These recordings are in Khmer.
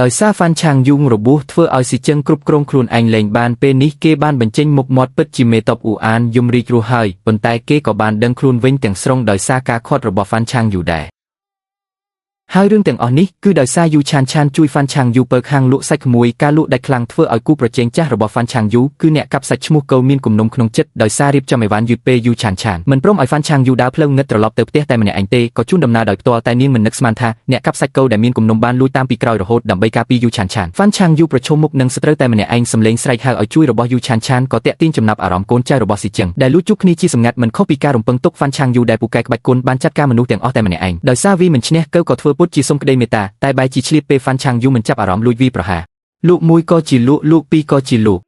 ដោយសារហ្វាន់ឆាងយូងរបួសធ្វើឲ្យស៊ីចឹងគ្រប់គ្រងខ្លួនឯងលែងបានពេលនេះគេបានបញ្ចេញមុខមាត់ពិតជាមេតបអ៊ូអានយំរីករស់ហើយប៉ុន្តែគេក៏បានដឹងខ្លួនវិញទាំងស្រុងដោយសារការខាត់របស់ហ្វាន់ឆាងយូដែរហើយរឿងទាំងអស់នេះគឺដោយសារយូឆានឆានជួយហ្វាន់ឆាងយូពើខាងលក់សាច់ក្មួយការលក់ដាច់ខ្លាំងធ្វើឲ្យគូប្រជែងចាស់របស់ហ្វាន់ឆាងយូគឺអ្នកកាប់សាច់ឈ្មោះកូមានគំនុំក្នុងចិត្តដោយសាររៀបចំអីវ៉ាន់យឺតពេលយូឆានឆានមិនព្រមឲ្យហ្វាន់ឆាងយូដើរផ្លូវងឹតត្រឡប់ទៅផ្ទះតែម្នាក់ឯងទេក៏ជូនដំណើរដោយផ្ទាល់តែនាងមិននឹកស្មានថាអ្នកកាប់សាច់កូដែលមានគំនុំបានលួចតាមពីក្រោយរហូតដើម្បីការពារយូឆានឆានហ្វាន់ឆាងយូប្រឈមមុខនឹងសត្រូវតែម្នាក់ឯងសម្លេងស្រែកហៅឲ្យជួយរបស់យូឆានឆានក៏តាក់ទាញចំណាប់អារម្មណ៍កូនចៅរបស់ស៊ីចឹងដែលលួចជួបគ្នាជាសម្ងាត់មិនខុសពីការរំពឹងទុកហ្វាន់ឆាងយូដែលពូកែក្បាច់គុណបានចាត់ការមនុស្សទាំងអស់តែម្នាក់ឯងដោយសារវីមិនឈ្នះកូក៏ធ្វើពុតជាសុំក្តីមេត្តាតែបែរជាឆ្លៀតពេលហ្វាន់ឆាងយូមិនចាប់អារម្មណ៍លួចវីប្រហារលោកមួយក៏ជាលោកពីរក៏ជាលោក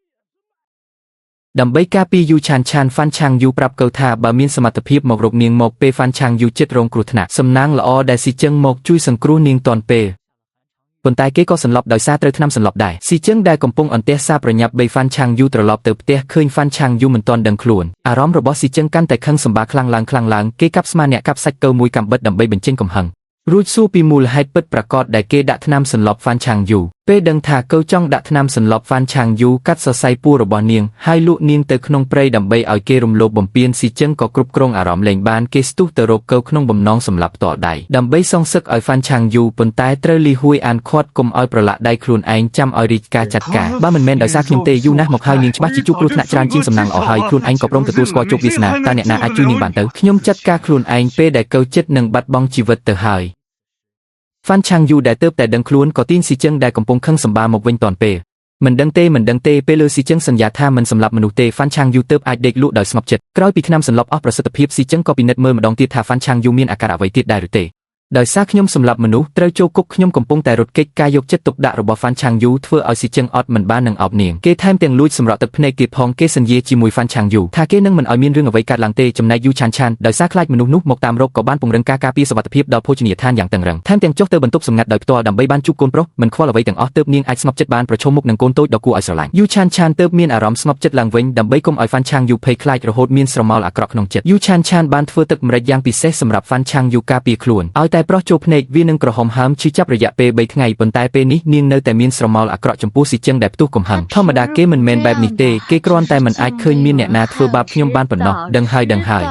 ដើម្បីការពារយូឆានឆានហ្វាន់ឆាងយូប្រាប់កូថាបើមានសមត្ថភាពមករកនាងមកពេលហ្វាន់ឆាងយូចិត្តរងគ្រោះថ្នាក់សំណាងល្អដែលស៊ីចឹងមកជួយសង្គ្រោះនាងទាន់ពេលប៉ុន្តែគេក៏សន្លប់ដោយសារត្រូវថ្នាំសន្លប់ដែរស៊ីចឹងដែលកំពុងអន្ទះសារប្រញាប់បីហ្វាន់ឆាងយូត្រឡប់ទៅផ្ទះឃើញហ្វាន់ឆាងយូមិនទាន់ដឹងខ្លួនអារម្មណ៍របស់ស៊ីចឹងកាន់តែខឹងសម្បាខ្លាំងឡើងគេកាប់ស្មាអ្នកកាប់សាច់កូមួយកាំបិតដើម្បីបញ្ចេញកំហឹងរួចសួរពីមូលហេតុពិតប្រាកដដែលគេដាក់ថ្នាំសន្លប់ហ្វាន់ឆាងយូពេលដឹងថាកូចង់ដាក់ថ្នាំសន្លប់ហ្វាន់ឆាងយូកាត់សរសៃពួររបស់នាងហើយលក់នាងទៅក្នុងព្រៃដើម្បីឲ្យគេរំលោភបំពានស៊ីចឹងក៏គ្រប់គ្រងអារម្មណ៍លែងបានគេស្ទុះទៅរកកូក្នុងបំណងសម្លាប់ផ្ទាល់ដៃដើម្បីសងសឹកឲ្យហ្វាន់ឆាងយូប៉ុន្តែត្រូវលីហួយអានខាត់កុំឲ្យប្រឡាក់ដៃខ្លួនឯងចាំឲ្យរាជការចាត់ការបើមិនមែនដោយសារខ្ញុំទេយូរណាស់មកហើយនាងច្បាស់ជាជួបគ្រោះថ្នាក់ច្រើនជាងសំណាងល្អហើយខ្លួនឯងក៏ព្រមទទួលស្គាល់ជោគវាសនាតើអ្នកណាអាចជួយនាងបានទៅខ្ញុំចាត់ការខ្លួនឯងពេលដែលកូចិត្តនឹងបាត់បង់ជីវិតទៅហើយហ្វាន់ឆាងយូដែលទើបតែដឹងខ្លួនក៏ទាញស៊ីចឹងដែលកំពុងខឹងសម្បាមកវិញតាន់ពេលមិនដឹងទេពេលលើស៊ីចឹងសន្យាថាមិនសម្លាប់មនុស្សទេហ្វាន់ឆាងយូទើបអាចដេកលក់ដោយស្ងប់ចិត្តក្រោយពីថ្នាំសន្លប់អស់ប្រសិទ្ធភាពស៊ីចឹងក៏ពិនិត្យមើលម្ដងទៀតថាហ្វាន់ឆាងយូមានអាការៈអ្វីទៀតដែរឬទេដោយសារខ្ញុំសម្លាប់មនុស្សត្រូវចូលគុកខ្ញុំកំពុងតែរត់គេចការយកចិត្តទុកដាក់របស់ហ្វាន់ឆាងយូធ្វើឲ្យស៊ីចឹងអត់មិនបាននឹងអោបនាងគេថែមទាំងលួចសម្រក់ទឹកភ្នែកគេផងគេសន្យាជាមួយហ្វាន់ឆាងយូថាគេនឹងមិនឲ្យមានរឿងអ្វីកើតឡើងទេចំណែកយូឆានឆានដោយសារខ្លាចមនុស្សនោះមកតាមរកក៏បានពង្រឹងការការពារសុវត្ថិភាពដល់ភោជនីយដ្ឋានយ៉ាងតឹងរ៉ឹងថែមទាំងចុះទៅបន្ទប់សម្ងាត់ដោយផ្ទាល់ដើម្បីបានជួបកូនប្រុសមិនខ្វល់អ្វីទាំងអស់ទើបនាងអាចស្ងប់ចិត្តបានប្រឈមមុខនឹងកូនតូចដ៏គួរឲ្យស្រឡាញ់យូឆានឆានទើបមានអារម្មណ៍ស្ងប់ចិត្តឡើងវិញដើម្បីកុំឲ្យហ្វាន់ឆាងយូភ័យខ្លាចរហូតមានស្រមោលអាក្រក់ក្នុងចិត្តយូឆានឆានបានធ្វើទឹកម្រេចយ៉ាងពិសេសសម្រាប់ហ្វាន់ឆាងយូការពារខ្លួនឲ្យតែប្រុសចូលភ្នែកវានឹងក្រហមហើមឈឺចាប់រយៈពេល3ថ្ងៃប៉ុន្តែពេលនេះនាងនៅតែមានស្រមោលអាក្រក់ចំពោះស៊ីចឹងដែលផ្ទុះកំហឹងធម្មតាគេមិនមែនបែបនេះទេគេគ្រាន់តែមិនអាចឃើញមានអ្នកណាធ្វើបាបខ្ញុំបានប៉ុណ្ណោះដឹងហើ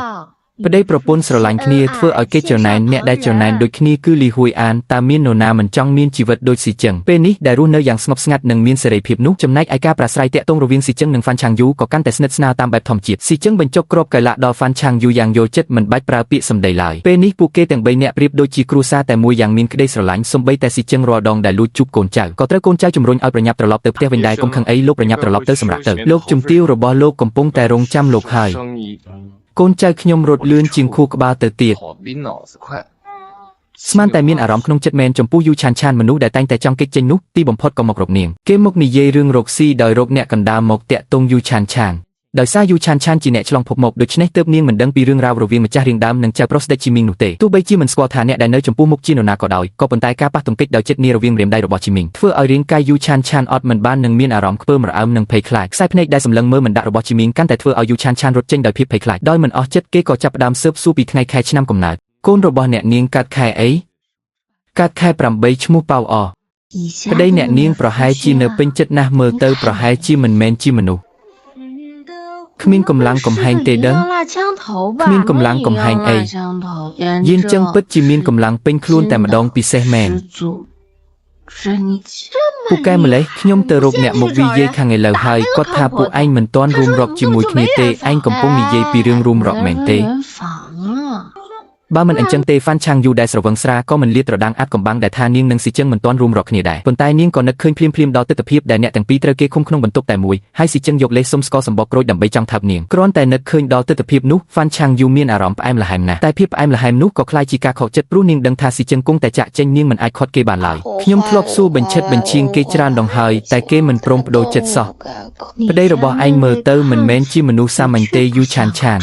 យប្តីប្រពន្ធស្រឡាញ់គ្នាធ្វើឲ្យគេច្រណែនអ្នកដែលច្រណែនដូចគ្នាគឺលីហួយអានតើមាននរណាមិនចង់មានជីវិតដូចស៊ីចឹងពេលនេះដែលរស់នៅយ៉ាងស្ងប់ស្ងាត់និងមានសេរីភាពនោះចំណែកឯការប្រាស្រ័យតាក់ទងរវាងស៊ីចឹងនិងហ្វាន់ឆាងយូក៏កាន់តែស្និទ្ធស្នាលតាមបែបធម្មជាតិស៊ីចឹងបញ្ចុកគ្រាប់កៃឡាដល់ហ្វាន់ឆាងយូយ៉ាងយល់ចិត្តមិនបាច់ប្រើពាក្យសម្ដីឡើយពេលនេះពួកគេទាំង3នាក់ប្រៀបដូចជាគ្រួសារតែមួយយ៉ាងមានក្តីស្រឡាញ់សូម្បីតែស៊ីចឹងរាល់ដងដែលលួចជួបកូនចៅក៏ត្រូវកូនចៅជំរុញឲ្យប្រញាប់ត្រឡប់ទៅផ្ទះវិញដែរកុំខឹងអីលោកប្រញាប់ត្រឡប់ទៅសម្រាប់ទៅលោកជំទាវរបស់លោកកំពុងតែរងចាំលោកហើយកូនចៅខ្ញុំរត់លឿនជាងខួរក្បាលទៅទៀតស្មានតែមានអារម្មណ៍ក្នុងចិត្តមែនចំពោះយូឆានឆានមនុស្សដែលតែងតែចង់គេចចេញនោះទីបំផុតក៏មករកនាងគេមកនិយាយរឿងរកស៊ីដោយរកអ្នកកណ្ដាលមកតាក់ទងយូឆានឆានដោយសារយូឆានឆានជាអ្នកឆ្លងភពមកដូច្នេះទើបនាងមិនដឹងពីរឿងរ៉ាវរវាងម្ចាស់រៀងដើមនិងចៅប្រុសស្ដេចជីមីងនោះទេទោះបីជាមិនស្គាល់ថាអ្នកដែលនៅចំពោះមុខជានរណាក៏ដោយក៏ប៉ុន្តែការប៉ះទង្គិចដោយចិត្តនារវាងម្រាមដៃរបស់ជីមីងធ្វើឲ្យរាងកាយយូឆានឆានអត់មិនបាននឹងមានអារម្មណ៍ខ្ពើមរអើមនិងភ័យខ្លាចខ្សែភ្នែកដែលសម្លឹងមើលមិនដាក់របស់ជីមីងកាន់តែធ្វើឲ្យយូឆានឆានរត់ចេញដោយភាពភ័យខ្លាចដោយមិនអស់ចិត្តគេក៏ចាប់ផ្ដើមស៊ើបសួរពីថ្ងៃខែឆ្នាំកំណើតកូនរបស់អ្នកនាងកើតខែអីកើតខែ8ឈ្មោះប៉ៅអប្តីអ្នកនាងប្រហែលជានៅពេញចិត្តណាស់មើលទៅប្រហែលជាមិនមែនជាមនុស្សគ្មានកម្លាំងកំហែងទេដឹងគ្មានកម្លាំងកំហែងអីយានចឹងពិតជាមានកម្លាំងពេញខ្លួនតែម្ដងពិសេសមែនពូកែម្លេះខ្ញុំទៅរកអ្នកមកវិយាយខាងឥឡូវហើយគាត់ថាពួកឯងមិនទាន់រួមរកជាមួយគ្នាទេឯងកំពុងនិយាយពីរឿងរួមរកមែនទេបើមិនអញ្ចឹងទេហ្វាន់ឆាងយូដែលស្រវឹងស្រាក៏មិនលាតត្រដាងអាត់កំបាំងដែលថានាងនិងស៊ីចឹងមិនទាន់រួមរកគ្នាដែរប៉ុន្តែនាងក៏នឹកឃើញភ្លាមដល់ទិដ្ឋភាពដែលអ្នកទាំងពីរត្រូវគេឃុំក្នុងបន្ទប់តែមួយហើយស៊ីចឹងយកលេសសុំស្ករសម្បកក្រូចដើម្បីចង់ថើបនាងគ្រាន់តែនឹកឃើញដល់ទិដ្ឋភាពនោះហ្វាន់ឆាងយូមានអារម្មណ៍ផ្អែមល្ហែមណាស់តែភាពផ្អែមល្ហែមនោះក៏คล้ายជាការខកចិត្តព្រោះនាងដឹងថាស៊ីចឹងគង់តែចាក់ចេញនាងមិនអាចខាត់គេបានឡើយខ្ញុំធ្លាប់សួរបញ្ឆិតបញ្ជៀងគេច្រើនដងហើយតែគេមិនព្រមបដូរចិត្តសោះប្តីរបស់ឯងមើលទៅមិនមែនជាមនុស្សសាមញ្ញទេយូឆានឆាន